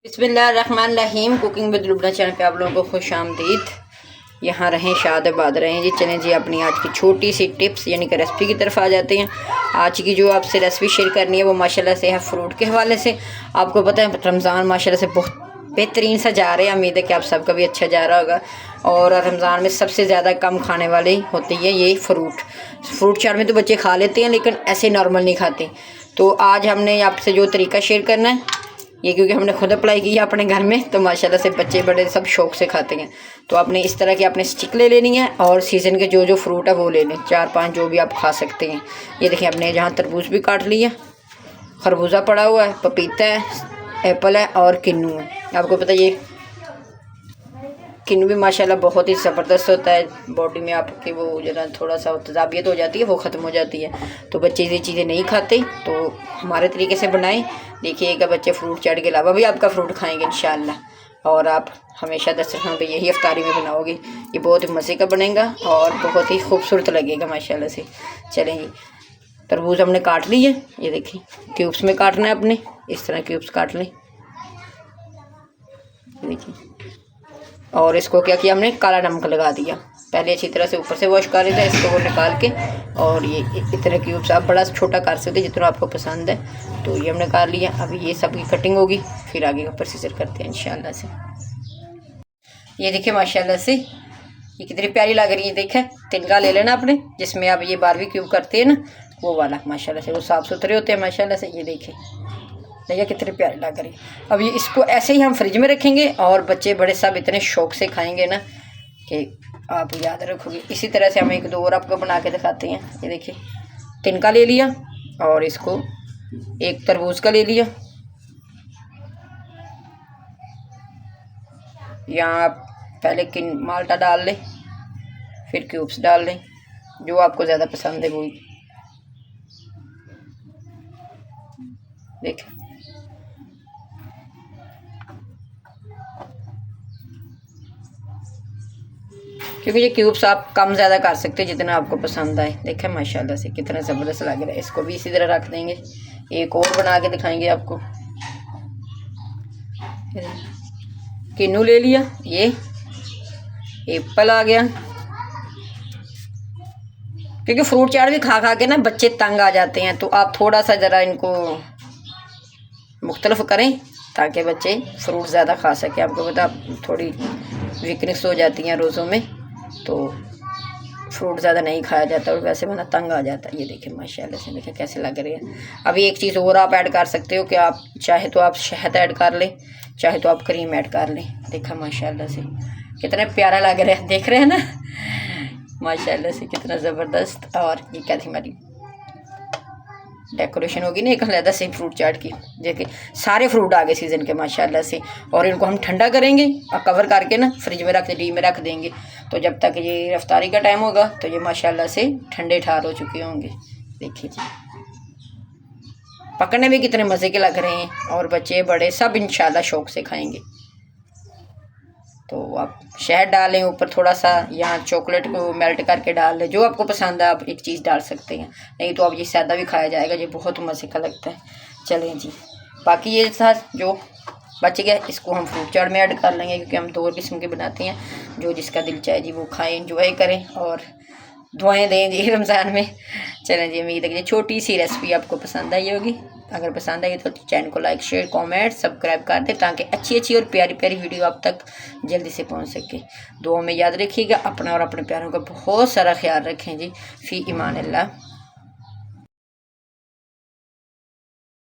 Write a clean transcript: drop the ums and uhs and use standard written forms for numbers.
बिस्मिल्लाहिर्रहमानिर्रहीम। Cooking with Lubna channel पे आप लोगों को खुश आमदीद। यहाँ रहें शाद आबाद रहें जी। चलें जी, अपनी आज की छोटी सी टिप्स यानी कि रेसिपी की तरफ आ जाते हैं। आज की जो आपसे रेसिपी शेयर करनी है वो माशाल्लाह से है फ्रूट के हवाले से। आपको पता है रमज़ान माशाल्लाह से बहुत बेहतरीन सा जा रहे हैं। उम्मीद है कि आप सबका भी अच्छा जा रहा होगा। और रमज़ान में सबसे ज़्यादा कम खाने वाली होती है ये फ्रूट चाट में तो बच्चे खा लेते हैं, लेकिन ऐसे नॉर्मल नहीं खाते। तो आज हमने आपसे जो तरीका शेयर करना है ये, क्योंकि हमने खुद अप्लाई की है अपने घर में, तो माशाल्लाह से बच्चे बड़े सब शौक से खाते हैं। तो आपने इस तरह की आपने स्टिक ले लेनी है और सीज़न के जो फ्रूट है वो ले लें, 4-5 जो भी आप खा सकते हैं। ये देखिए, हमने जहाँ तरबूज भी काट लिया, खरबूजा पड़ा हुआ है, पपीता है, एप्पल है और किन्नू है। आपको पता है ये किन्नू भी माशाल्लाह बहुत ही ज़बरदस्त होता है। बॉडी में आपके वो जरा थोड़ा सा तजाबियत हो जाती है, वो ख़त्म हो जाती है। तो बच्चे ये चीज़ें नहीं खाते, तो हमारे तरीके से बनाएं। देखिएगा बच्चे फ्रूट चाट के अलावा भी आपका फ्रूट खाएंगे इंशाल्लाह। और आप हमेशा दस्तरखान पे यही इफ्तारी में बनाओगे। ये बहुत ही मज़े का बनेगा और बहुत ही खूबसूरत लगेगा माशाल्लाह से। चलें जी, तरबूज हमने काट ली है। ये देखिए क्यूब्स में काटना है अपने, इस तरह क्यूब्स काट लें। देखिए, और इसको क्या किया हमने, काला नमक लगा दिया। पहले अच्छी तरह से ऊपर से वॉश कर लेते हैं इसको, वो निकाल के। और ये इतने क्यूब्स आप बड़ा छोटा कर सकते हैं जितना आपको पसंद है। तो ये हमने कर लिया। अभी ये सब की कटिंग होगी, फिर आगे का प्रोसीजर करते हैं इंशाल्लाह से। ये देखिए माशाल्लाह से ये कितनी प्यारी लग रही है। देखे, तिनका ले लेना आपने, जिसमें आप ये बारबेक्यू करते हैं ना, वो वाला माशाल्लाह से, वो साफ़ सुथरे होते हैं माशाल्लाह से। ये देखिए कितने प्यारे लग रही। अब ये इसको ऐसे ही हम फ्रिज में रखेंगे और बच्चे बड़े सब इतने शौक से खाएंगे ना कि आप याद रखोगे। इसी तरह से हम एक दो और आपको बना के दिखाते हैं। ये देखिए, तिनका ले लिया और इसको एक तरबूज का ले लिया। यहाँ आप पहले माल्टा डाल लें, फिर क्यूब्स डाल लें, जो आपको ज़्यादा पसंद है वही। देखिए, क्योंकि ये क्यूब्स आप कम ज़्यादा कर सकते हैं जितना आपको पसंद आए। देखें माशाल्लाह से कितना ज़बरदस्त लग रहा है। इसको भी इसी तरह रख देंगे, एक और बना के दिखाएंगे आपको। किन्नू ले लिया, ये एप्पल आ गया। क्योंकि फ्रूट चाट भी खा खा के ना बच्चे तंग आ जाते हैं, तो आप थोड़ा सा ज़रा इनको मुख्तलिफ करें ताकि बच्चे फ्रूट ज़्यादा खा सकें। आपको पता थोड़ी वीकनेस हो जाती है रोज़ों में, तो फ्रूट ज़्यादा नहीं खाया जाता और वैसे बना तंग आ जाता है। ये देखें माशाल्लाह से, देखें कैसे लग रही है। अभी एक चीज़ और आप ऐड कर सकते हो कि आप चाहे तो आप शहद ऐड कर लें, चाहे तो आप क्रीम ऐड कर लें। देखा माशाल्लाह से कितना प्यारा लग रहा है, देख रहे हैं ना माशाल्लाह से कितना ज़बरदस्त। और ये क्या थी हमारी डेकोरेशन होगी ना एक अलग से फ्रूट चाट की। देखिए सारे फ्रूट आ गए सीज़न के माशाल्लाह से। और इनको हम ठंडा करेंगे और कवर करके ना फ्रिज में रख देंगे। तो जब तक ये रफ्तारी का टाइम होगा तो ये माशाल्लाह से ठंडे ठार हो चुके होंगे। देखिए जी, पकड़ने में कितने मज़े के लग रहे हैं और बच्चे बड़े सब इंशाल्लाह शौक से खाएंगे। तो आप शहद डालें ऊपर, थोड़ा सा यहाँ चॉकलेट को मेल्ट करके डाल लें, जो आपको पसंद है आप एक चीज़ डाल सकते हैं। नहीं तो अब ये सादा भी खाया जाएगा, ये बहुत मज़े का लगता है। चलें जी, बाकी ये था जो बच गया इसको हम फ्रूट चाट में ऐड कर लेंगे, क्योंकि हम 2 किस्म के बनाते हैं। जो जिसका दिल चाहे जी वो खाएँ, इंजॉय करें और दुआएं दें जी रमज़ान में। चलें जी, उम्मीद है कि छोटी सी रेसिपी आपको पसंद आई होगी। अगर पसंद आई तो चैनल को लाइक, शेयर, कमेंट, सब्सक्राइब कर दें ताकि अच्छी और प्यारी प्यारी वीडियो आप तक जल्दी से पहुंच सके। दुआ में याद रखिएगा अपना और अपने प्यारों का बहुत सारा ख्याल रखें जी। फ़ी ईमान अल्लाह।